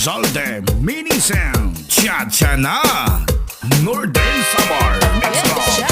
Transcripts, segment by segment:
Zolde Mini Sound Cha-cha na Northern Samar. Let's go.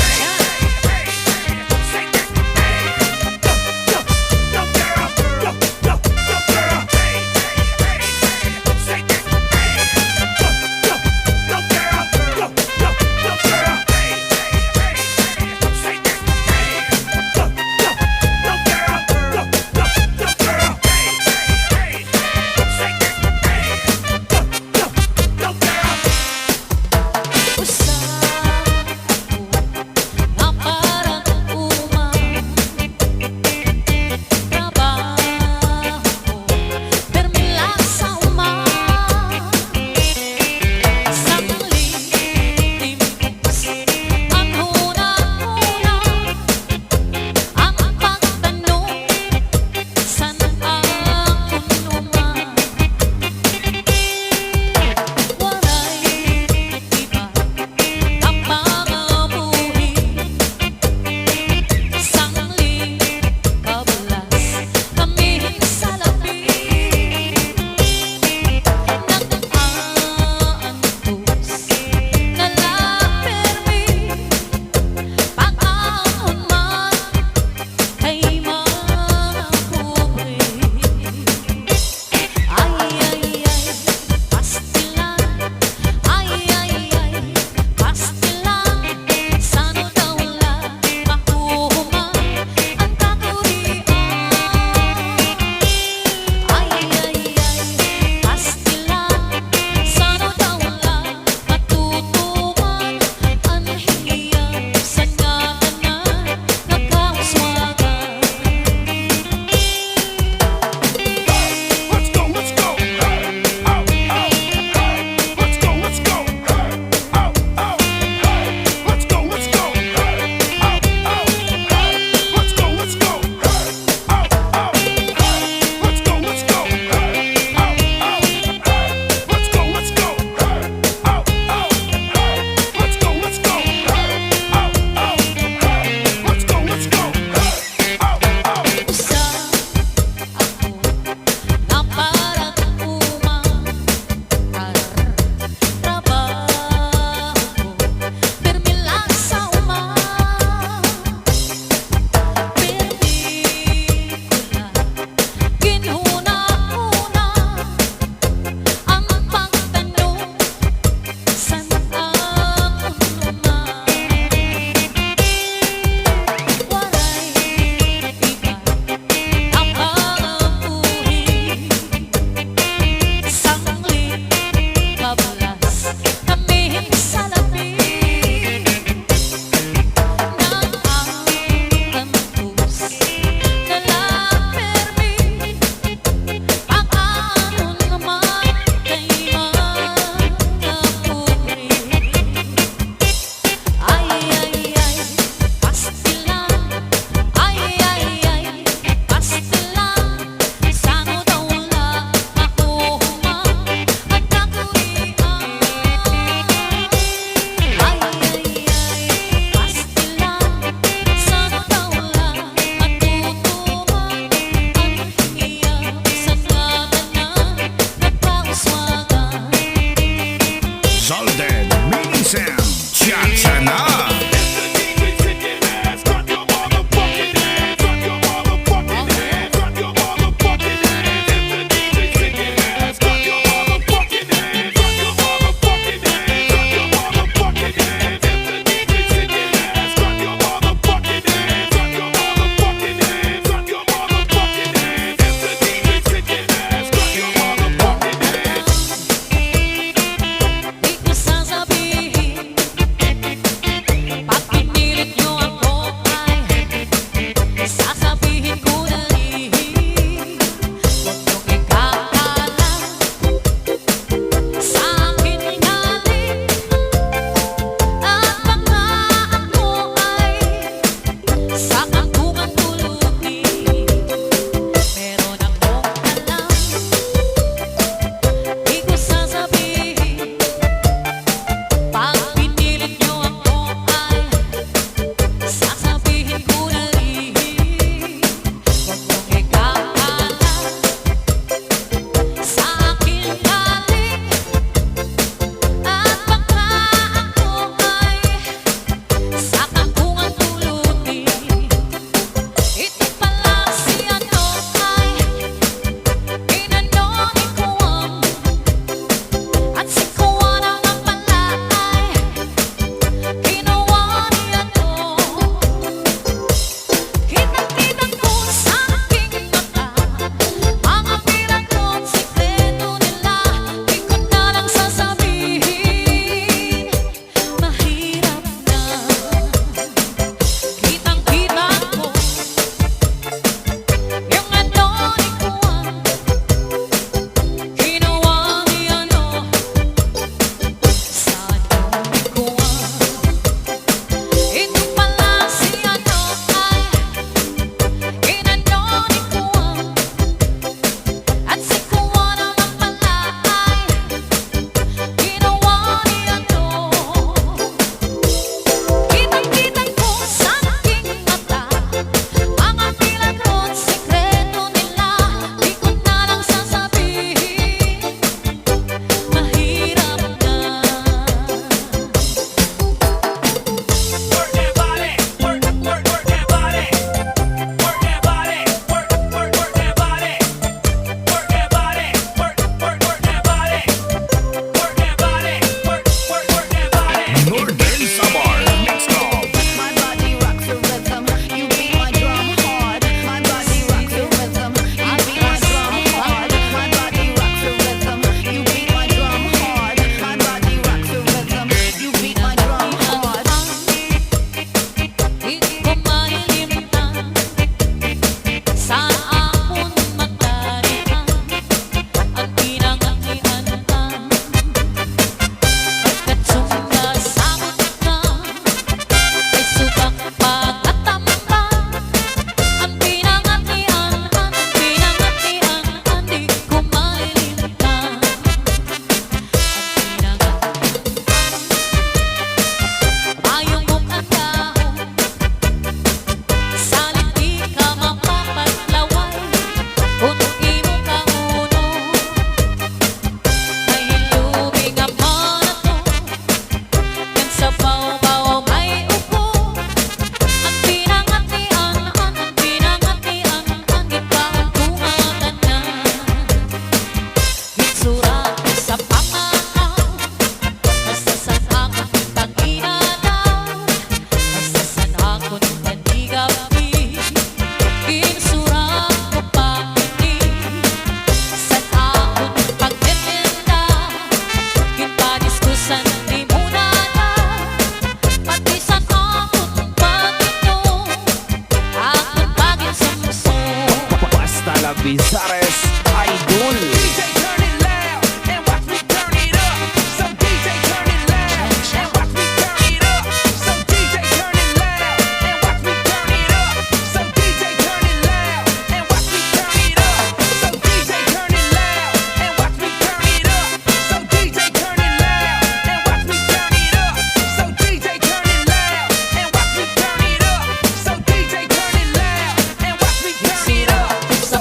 Bizares Idol. DJ turn it loud and watch me turn it up. So DJ turn it loud and watch me turn it up. So DJ turn it loud and watch me turn it up. So DJ turn it loud and watch me turn it up. So DJ turn it loud and watch me turn it up. So DJ turn it loud and watch me turn it up. So DJ turn it loud and watch me turn it up. So DJ turn it loud and watch me turn it up. So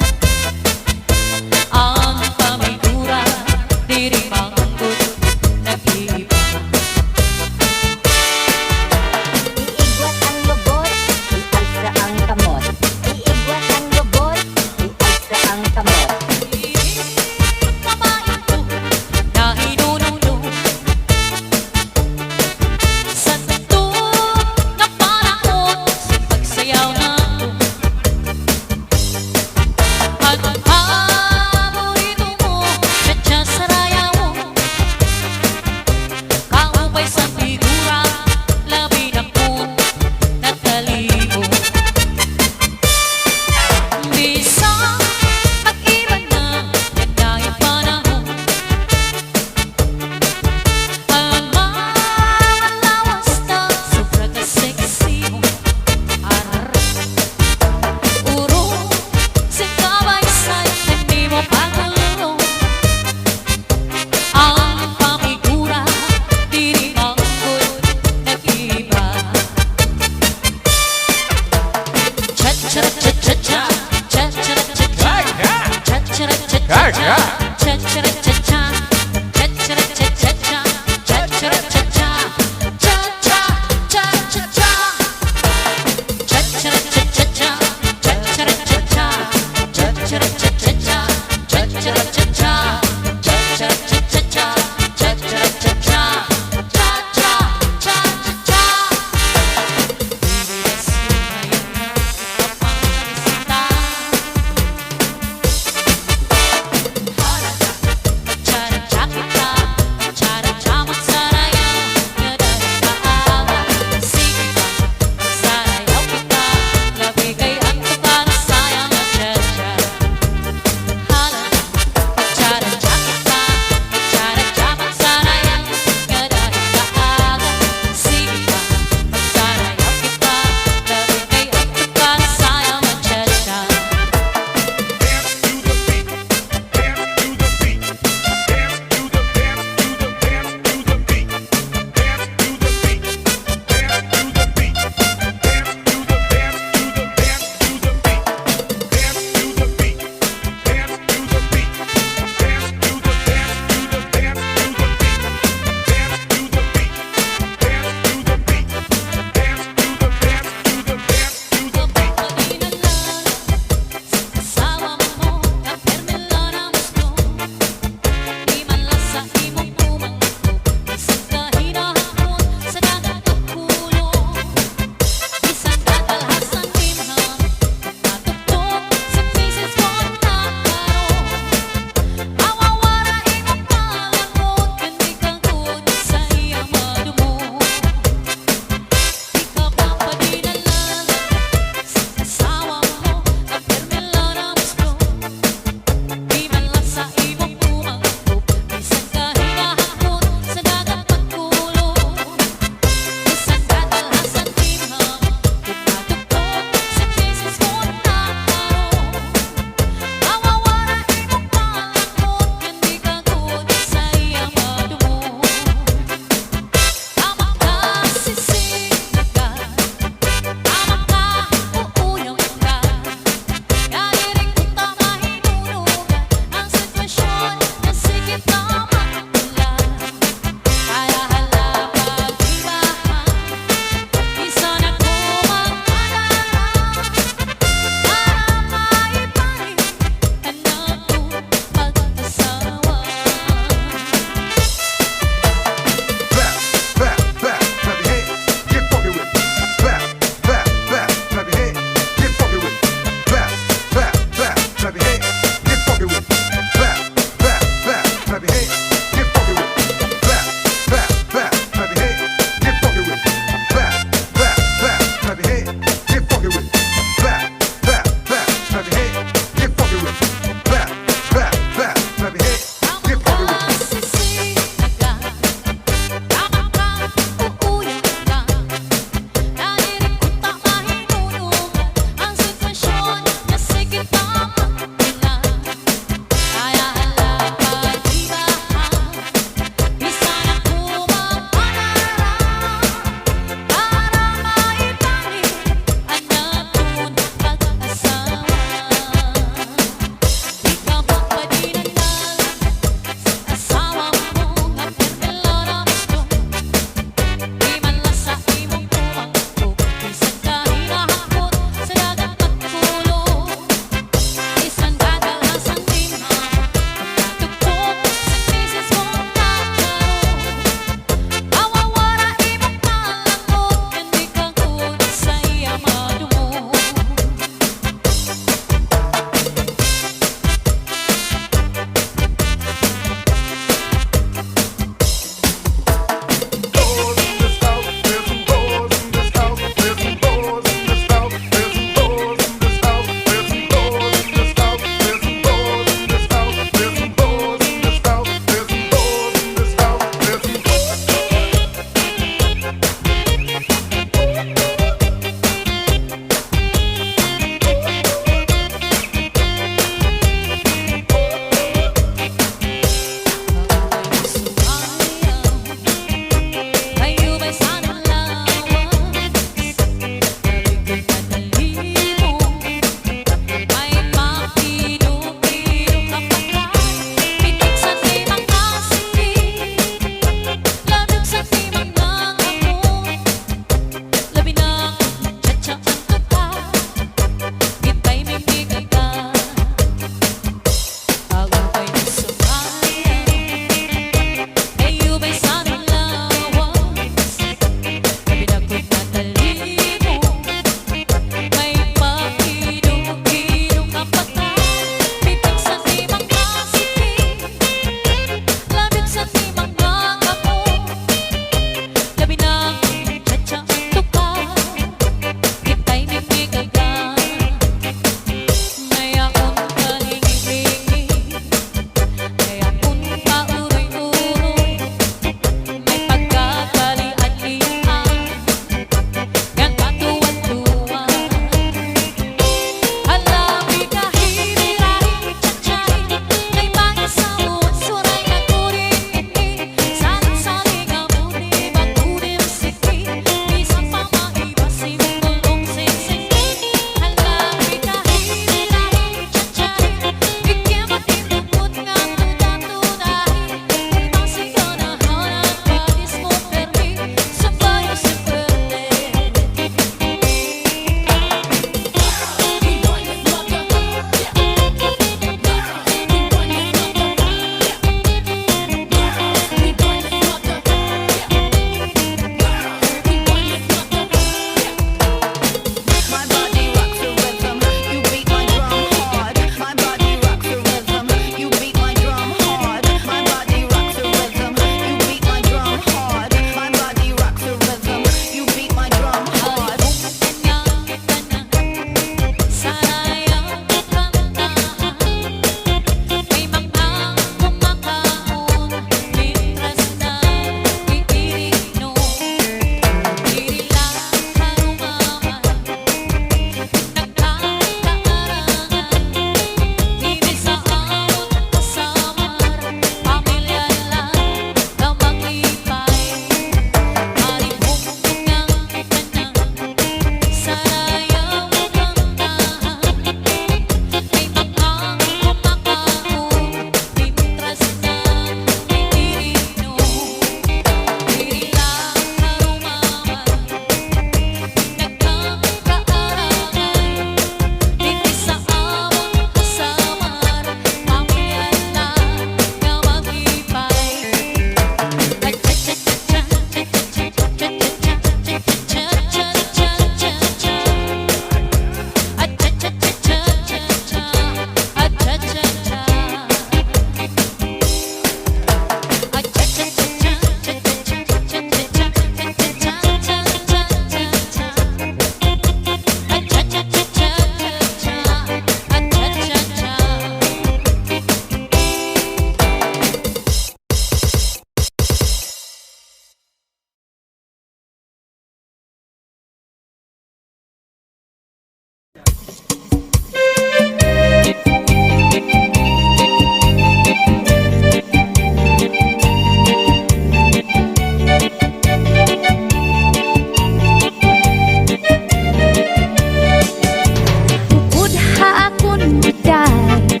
Budha akon biday,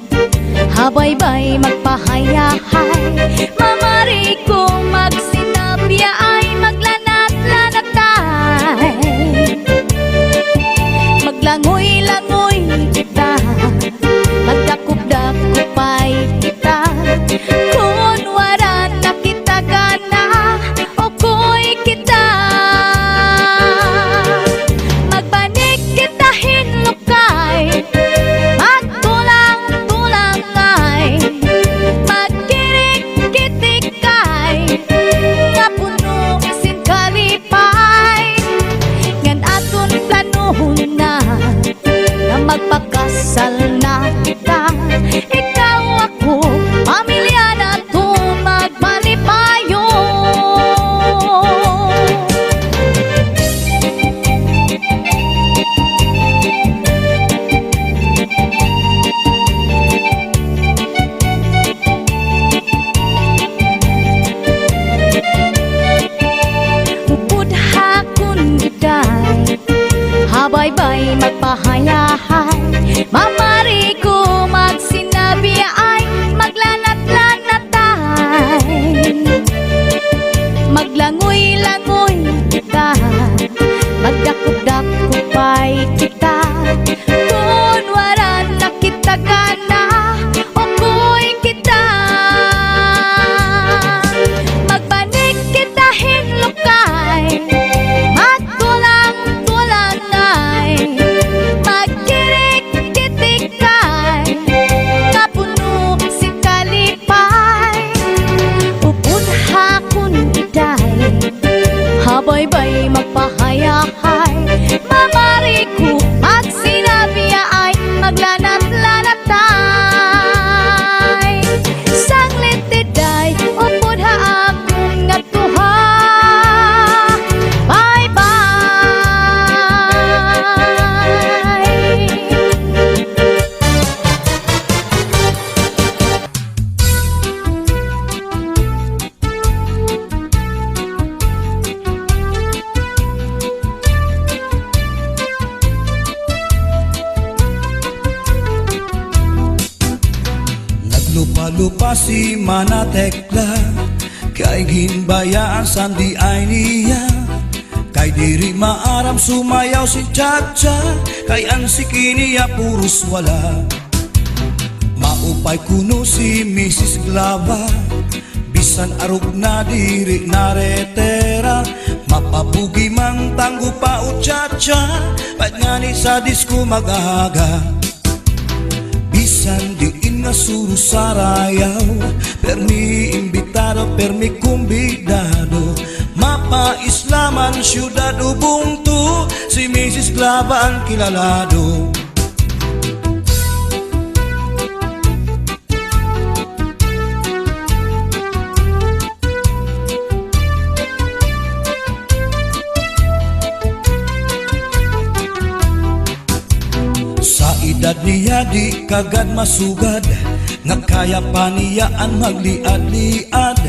habaybay magpahayahay. Mamari ko magsinabya ay maglanat-lanatay. Maglangoy-langoy kita, magdakop-dakopay kita. Kung wala na kita gana, o ko'y kita. Magbanik kita hinlukay, magtulang-tulangay, magkirik-kitikay, nga puno isin kalipay. Ngan aton planohon na magpakasal na kita. Ikaw ako, pamilya na to magpalipayo. Budha kun biday, habaybay magpahayahay. Mamari ko magsinabi ay maglanat-lanatay. Maglangoy-langoy kita, magdakop-dakopay kita. Kung wala na kita gana, o ko'y kita. Magbanik kita hinlukay, magtulang-tulangay, magkirik-kitikay, nga puno si kalipay. Budha kun biday, habaybay magpahayahay. Mamari ko magsinabi ay maglanat-lanatay. Sanglit tiday, o budha akong natuha. Bye-bye. Naglupa-lupa si Manatekla, kay ginbayaan sandi ay niya. Kay diri maaram sumayaw si Chacha, kay ang sikiniya puros wala. Maupay kuno si Mrs. Glava, bisan arog na diri naretera. Mapabugi mang tanggo pa o Chacha, pag nga ni sa disco mag-aga. Bisan diin nga suro sarayaw, permi imbitado, permi kumbidado. Mapa-islaman syudad ubungtu, si Mrs. Glava ang kilalado. Sa edad niya di kagad masugad, nga kaya pa niya ang magliad-liad.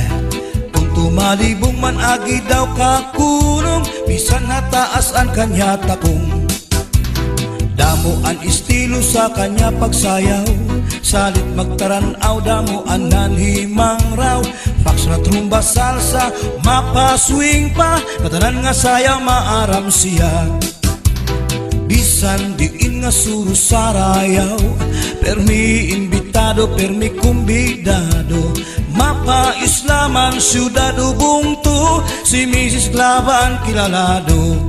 Kung tumalibong man agi daw kakulong, bisan nataas ang kanya takong. Damo ang estilo sa kanya pagsayaw, salit magtaranaw, damo ang nanhimang raw. Fax na trumba salsa, mapaswing pa, katanan nga sayaw maaram siya. Bisan diin nga suro sarayaw, permi imbitado, permi kumbidado. Mapa-islaman syudad ubungtu, si Mrs. Glava ang kilalado.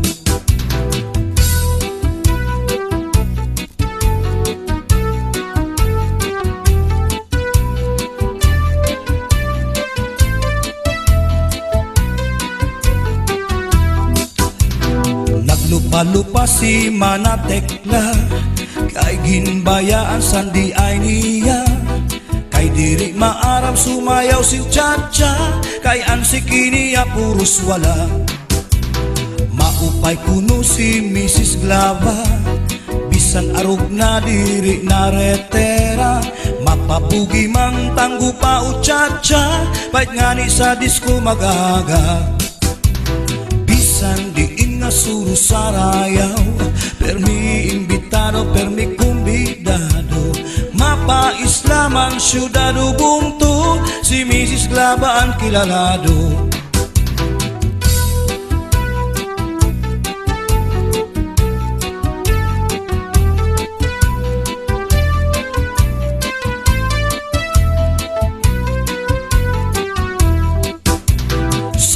Naglupa-lupa si Manatekla, kay ginbayaan sandi ay niya. Kay diri maaram sumayaw si Chacha, kay ang sikiniya puros wala. Maupay kuno si Mrs. Glava, Bisan arog na diri na retera, mapapugi mang tanggo pa o cha-cha, pait ngani sa disco magaga. Bisan diin nga suro sarayaw, permi imbitado, permi kumbidado, mapa-islaman syudado bungto, si Mrs. Glabaan kilalado.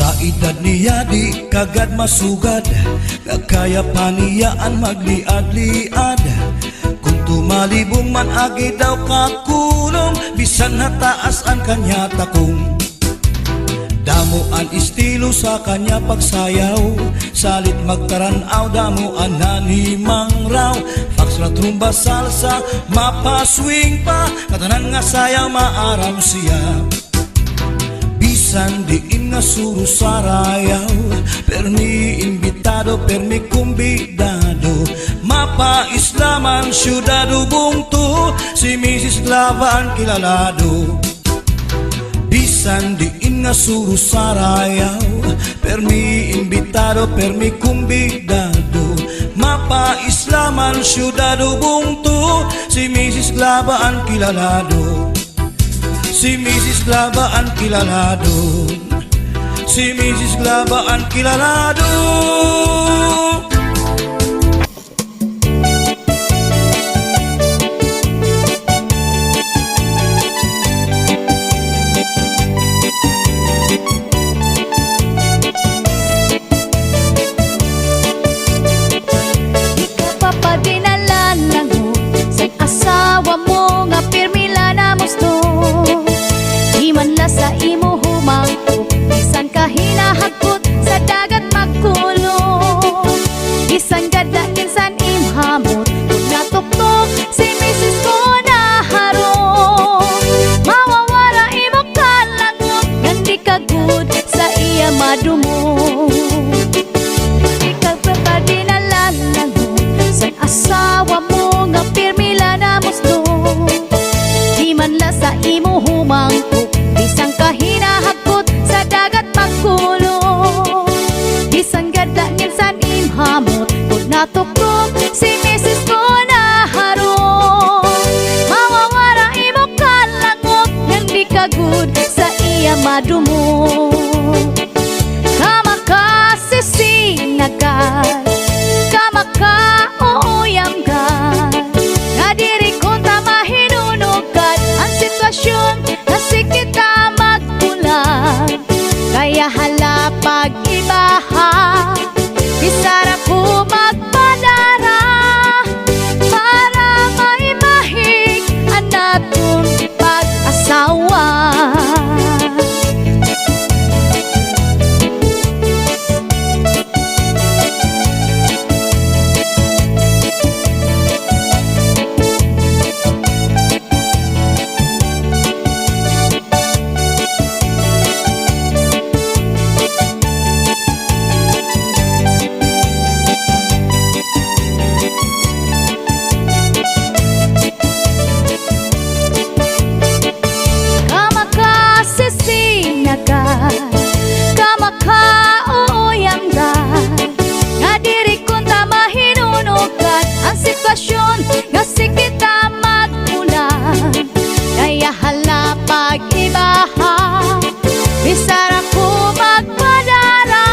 Sa edad niya di kagad masugad, kaya pa niyaan magliad-liad. Kung tumalibong man agi daw kakulong, bisan hataas ang kanya takong. Damuan estilo sa kanya pagsayaw, salit magtaranaw, damuan nanimang raw. Fax na trumba salsa, mapaswing pa, katanan nga sayaw maaram siya. Bisan diin nga suro sarayaw, permi imbitado, permi kumbidado, mapa-islaman syudado bungto, si Mrs. Glabaan kilalado. Bisan diin nga suro sarayaw, permi imbitado, permi kumbidado, mapa-islaman syudado bungto, si Mrs. Glabaan kilalado. Si Mrs. Glabaan kilalado, si Mrs. Glabaan kilalado. Ikaw pa pa dinalan mo sa asawa mo nga pirmila na musto. Di man la sa imo humangko, bisan ka hinahagkot sa dagat magkulong. Bisan gada kinsan imhamot, kung natuktok si Mrs. ko naharong. Mawawala imo kalangot, gandi ka good sa iya madumo. Ikaw pa pa dinalan mo sa asawa mo nga pirmila na musto. Di man la sa imo humangko, bisan ka hinahagkot sa dagat magkulong. Bisan gada minsan imhamot, kung natuktok si Mrs. ko naharong. Mawawala imo kalangot, nang di ka good sa iya madumo. Kamakasisinagal, kamaka-ooyamgal, nadiri kong tamahinunugad ang sitwasyon na sikita magbulag. Kaya hala pag-ibaha, bisara ko magpadara, para maimahig ang natong pag-asawa. Kamakasisinagal, kamaka-ooyamgal, nadiri kong tamahinunugad ang sitwasyon nga sikita magbulag. Kaya hala pag-ibaha, bisara ko magpadara,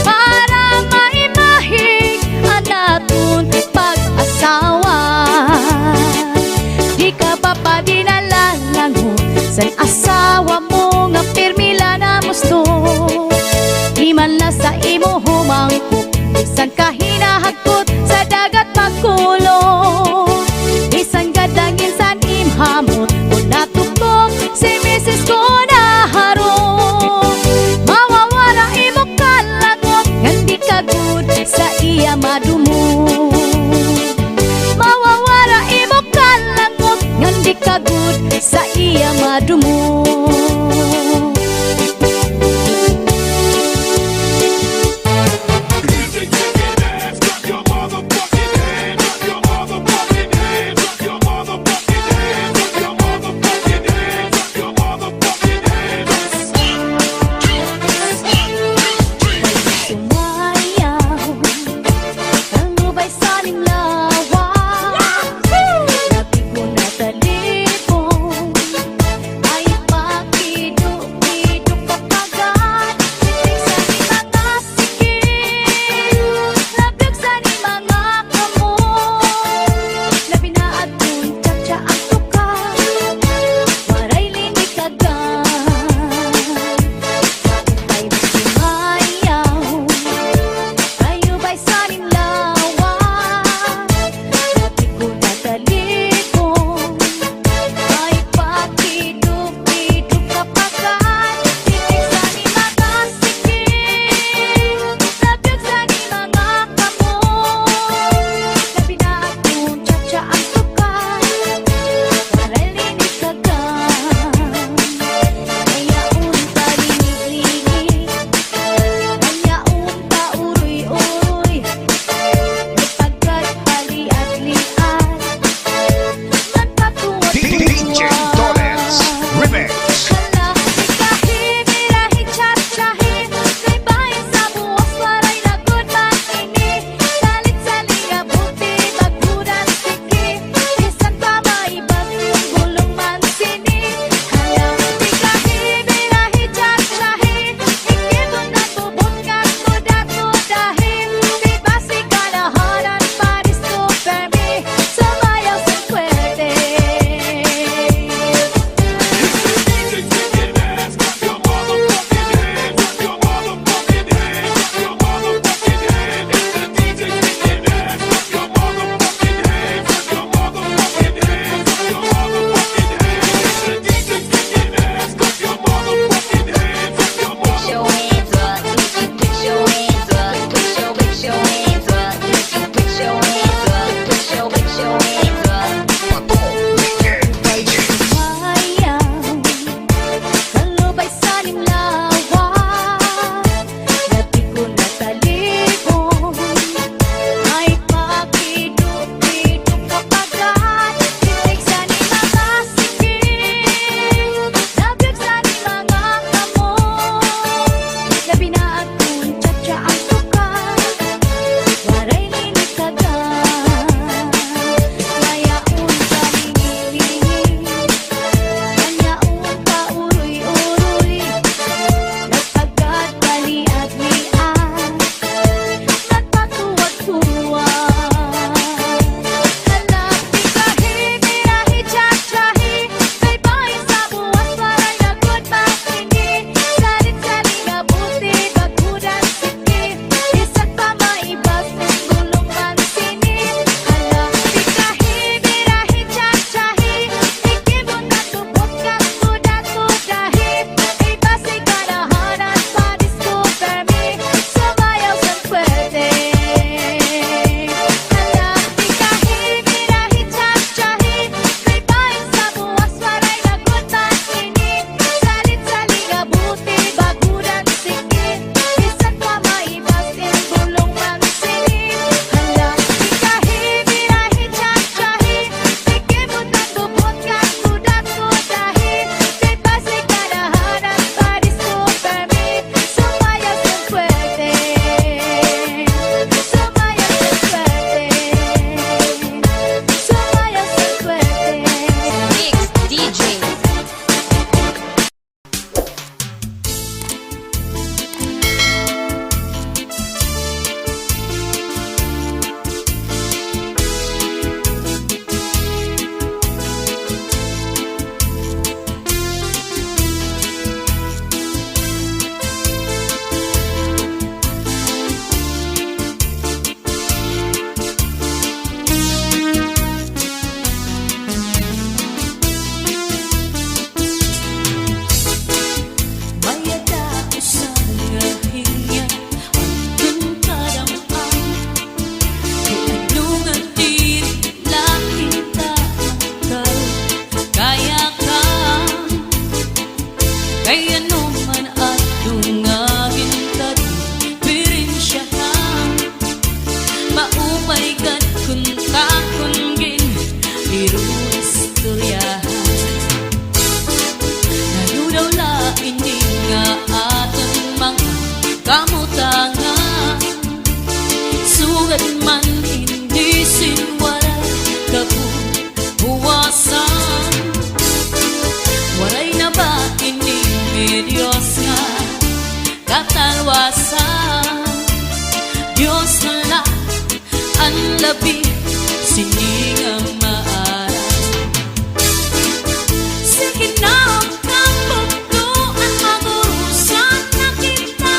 para maimahig ang natong pag-asawa. Di ka pa pa dinalan mo sa asawa mo nga pirmila na musto. Di man la sa imo humangko, bisan ka hinahagkot sa dagat magkulong. Bisan gadangin san imhamot, kung natuktok si Mrs. ko naharong. Mawawala imo kalangot, ngandi ka good sa iya madumo. Mawawala imo kalangot, ngandi ka good sa iya madumo. gabi, siningang maaral. Sige na ang kaputuan, magurusan na kita.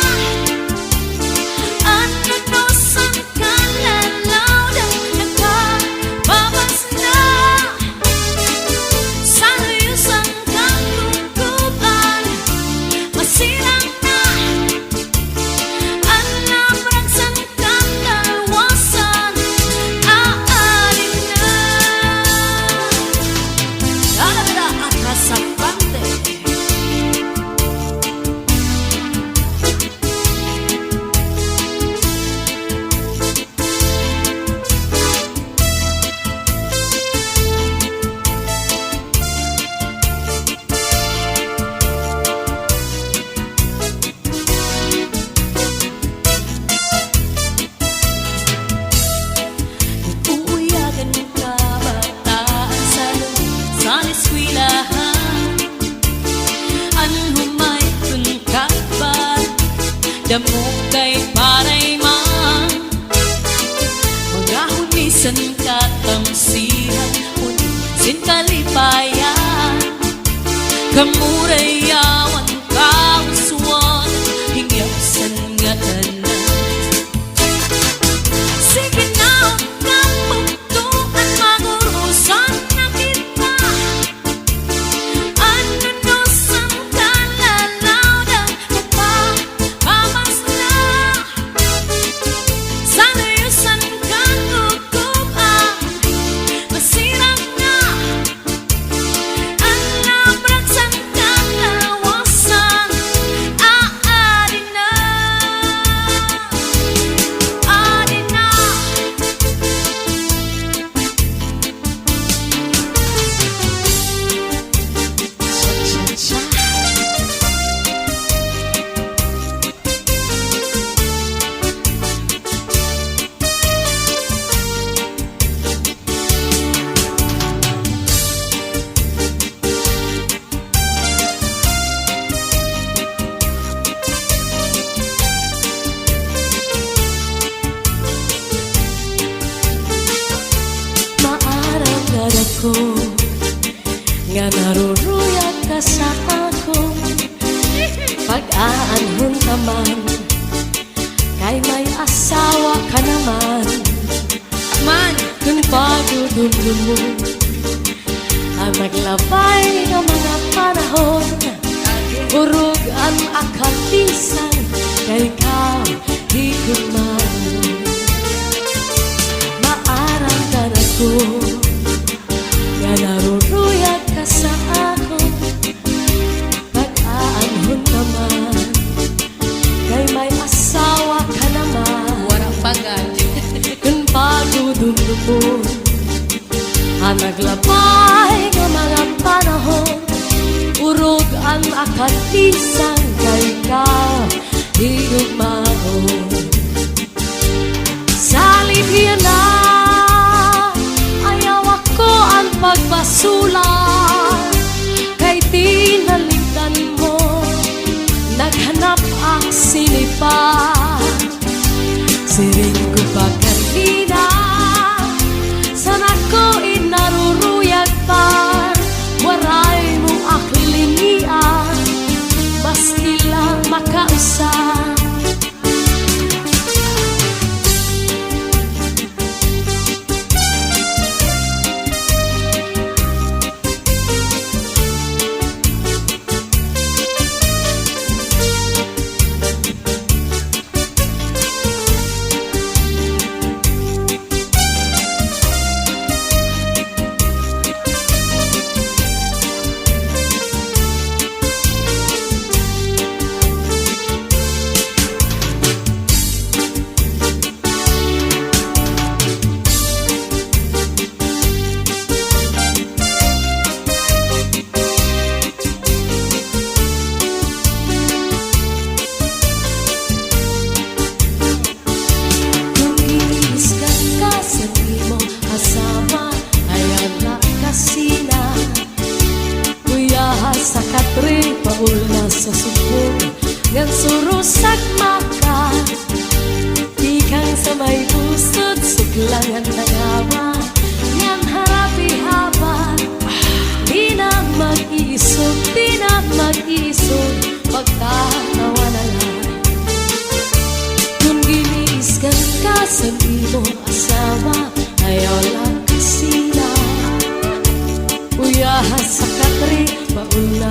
Ananosan ka lalaw ng nakababas na. Sa layusan kang kukuban, masirang na. Anamragsan kang dalawasan, aalin na. Lalabda at nasabante. Uuyagan ng kabataan sa loob sa eskwelahan. Ang humay kun kakban, damo kay paray man. Mga hunisan katamsihan, unisin kalipayan. Kamuray yawan kauswan, hingyasan nga tanan. Sige na ang kaputuan, magurusan na kita. Ananosan ka lalaw ng nakababas na. Sa layusan kang kukuban, masirang na. Anamragsan kang dalawasan, aalin na. Aalin na. Maarang ko nga naruruyag ka sa ako. Pag-aanhon naman, kay may asawa ka naman. Man, kung pagdudulong mo ang naglabay ng mga panahon, urog ang akatisan, kay ikaw di ko man. Maarang ka na ko nga naruruyag ka sa ako. Pag-aanhon naman, kay may asawa ka naman. Warang bagal. Kung pagdudulong mo ang naglabay ng mga panahon, urog ang akatisan, kay ikaw di ko man. Salibya na, ayaw ako ang pagbasulan, kay tinalikan mo, naghanap ang sinipa. Siring ko pa kanina, sana ko inaruruyag pa. Waray mong aklinian, basti lang makausap.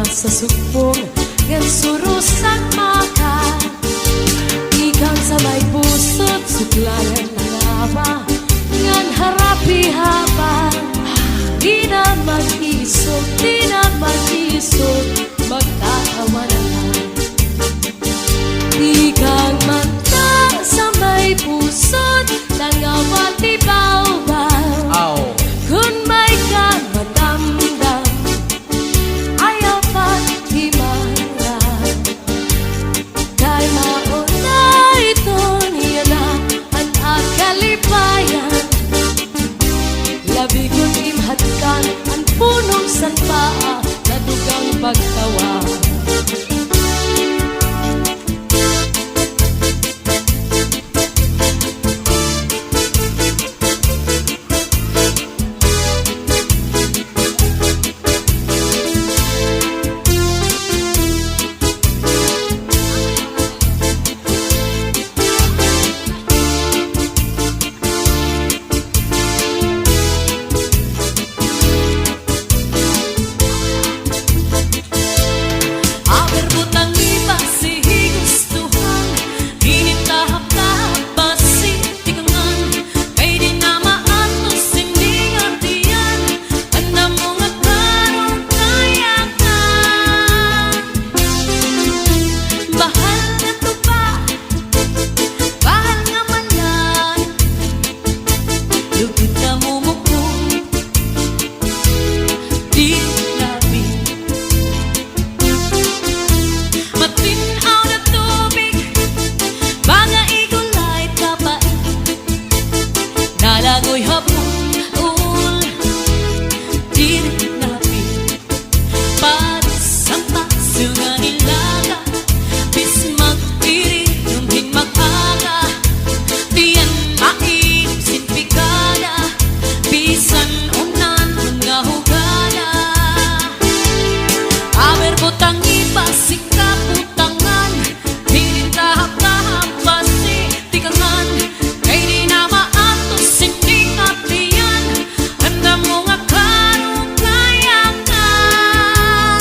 sa sukpong Ngan surusan maka Ikan sa may pusot Suklayan ng awa Ngan harapi haba Di na mag-isot Di na mag-isot Magtatawa na lang Ikan mata sa may pusot Nangawan di baw-baw Kung may ka madamdam Ayaw pa't himarap Kay mauna ito niya na Ang akalipayan Labi kong imhatkan Ang punong sanpaa Na dugang pagtawa Nalagoy hapon ul Dirnapi Paris ang pasungan nilaga Bis magpirit Numhin mag-aga Diyan maib Sinpikada Bisan unan Mga hugada Aber butang iba Sikap utangan Hirin tahap-tahap Basi tikangan Kay di na maatos Hindi ngatiyan Handa mo nga karugayangan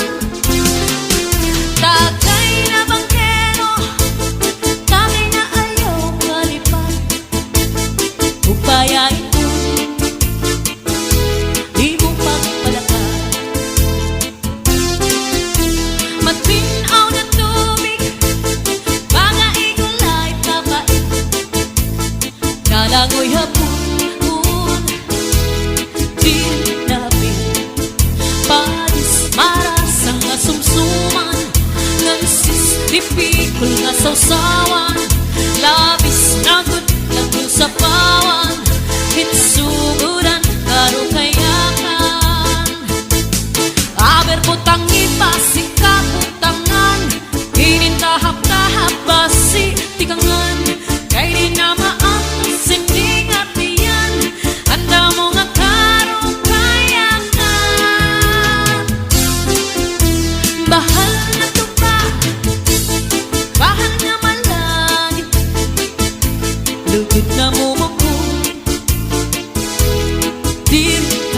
Tagay na bangkero Tagay na ayaw Ngalipan Upayain ko Di mo pagpalakan Matinaw na tubig Mga igulay Kapait Nalangoy hapon Dirnapi Paris maras ang asumsuman Nang sistipikul nga sausawan Labis na good lang kung sapawan Hitsuguran karo kayakan Aber putang iba Sikap utangan Hinin tahap-tahap Basi tikangan Kay di na maatos Hindi ngatiyan Handa mo nga karugayangan Bahal na tupa Bahal na malangit Lugod na mumukong Dirnapi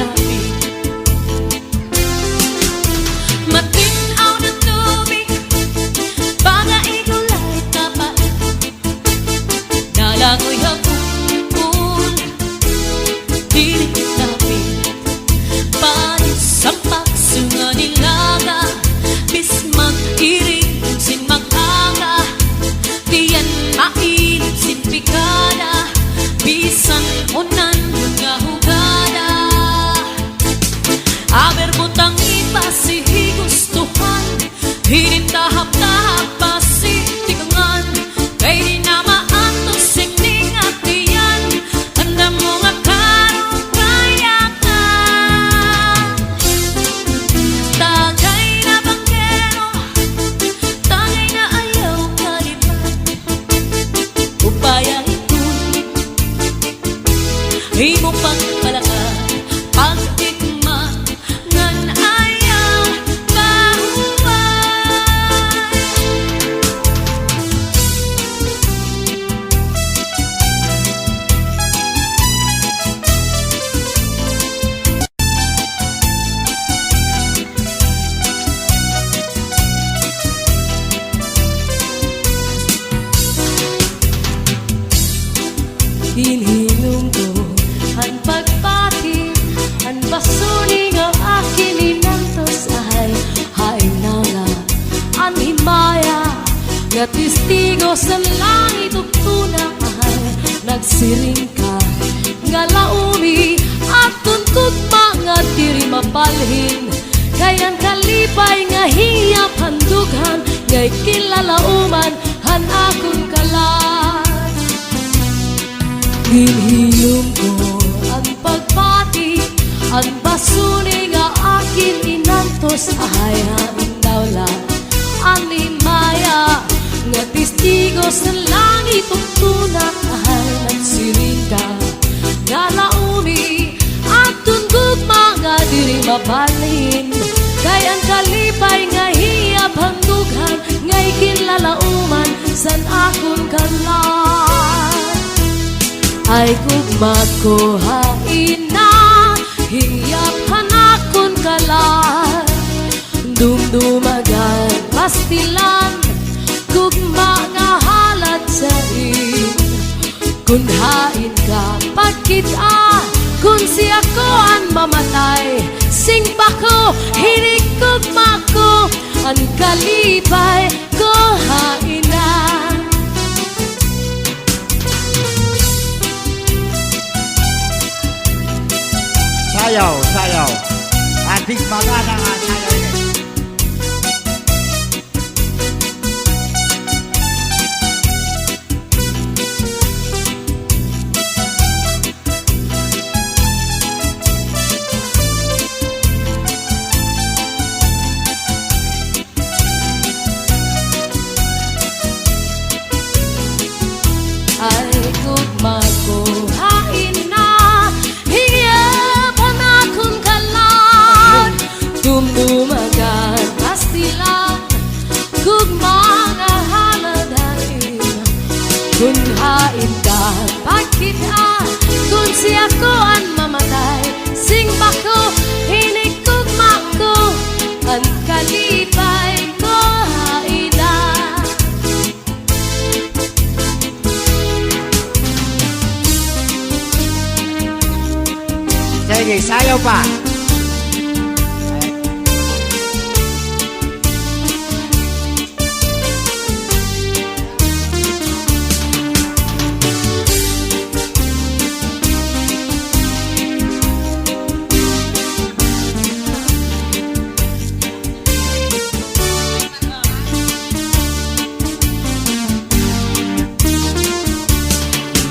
siring ka nga laumi at tuntut mga diri mapalhin kayan kalipay nga hiyap handughan ngay kilalauman han akong kalan hinhiyom ko ang pagpati ang basuni nga akin inantos ay haing dawla ang limaya nga testigo sa langit tuntunak ahal ng siringa nga laumi at tundog mga diri mabalhin kay ang kalipay nga hiyap handughan ngay kinlalauman san akong kalan ay gugma ko hain na hiyap hanakon kalan dumdumagan pastilan gugma nga halad sa in kun hain ka pagkita kun si ako ang mamatay sing pa ko hinig gugma ko ang kalipay ko hain na sayaw, sayaw. Ating magana nga sayaw ini. ay gugma ko hain na hiyap hanakon kalan dumdumagan pastilan gugma nga haladain kun hain ka pagkita kun si ako ang mamatay sing bako hinig gugma ko ang kalipay ko hain na Sige, sayaw pa.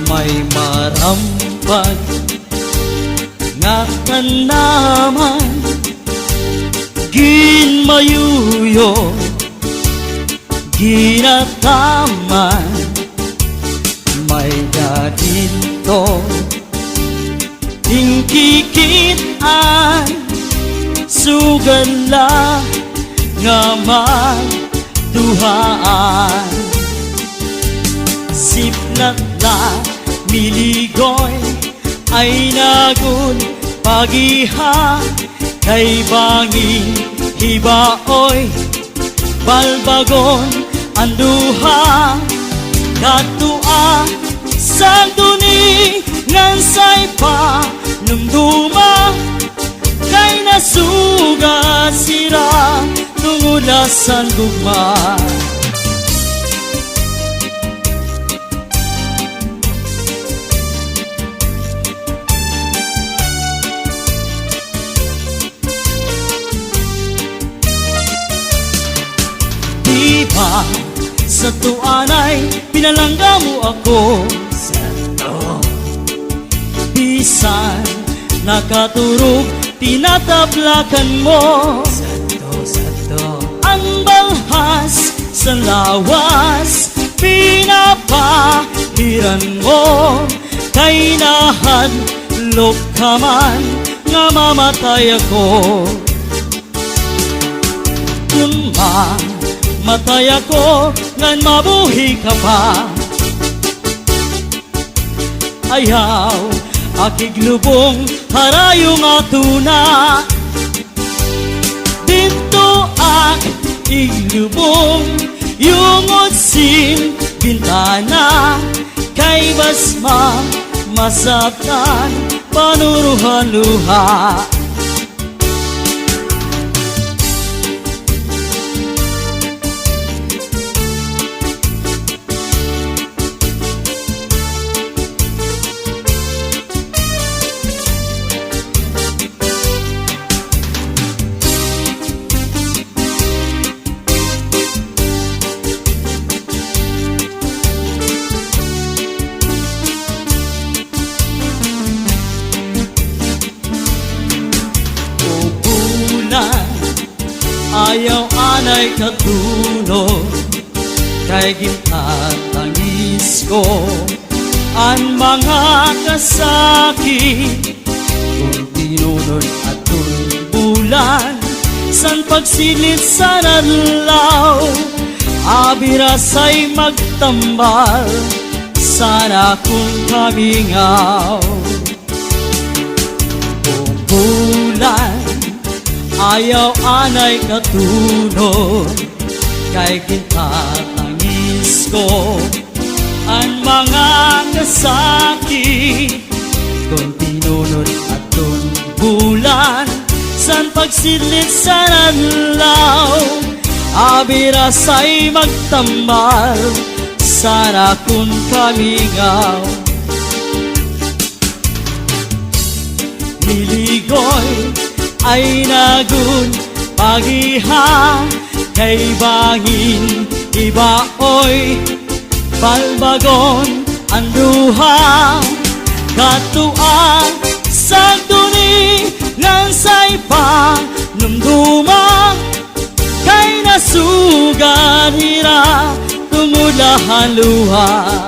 May marampag nga tanaman ginmayuyo ginataman may dadito tingkikitan sugala nga magduhaan siplat la miligoy ay nagun pagiha kay banging hibaoy balbagon anduha katua sang duni ngansay pa numduma kay nasuga sira tungulasan gugma pa sa tuanay pinalangga mo ako sa to bisan nakaturog tinatablakan mo sa to ang balhas sa lawas pinapahiran mo kay nahadlok ka man nga mamatay ako kung matay ako ngan mabuhi ka pa ayaw akiglubong harayong atuna dito ak iglubong yung otsin bintana kay basma masaptan panuruhan luha ayaw anay katulog kay gintatangis ko ang mga kasakit kung tinunod at bulan san pagsilit sa nadlaw abirasay magtambal sana kung kamingaw kung bulan ayaw anay katulog kay kintatangis ko ang mga kasakit kung tinunod at bulan san pagsilit sa nadlaw abirasay magtambal sana kung kamingaw niligoy ay nagun pagiha kay bangin ibaoy balbagon ang duha katuan sa duni ngan say pa numduma kay nasugan hira tumulahan luha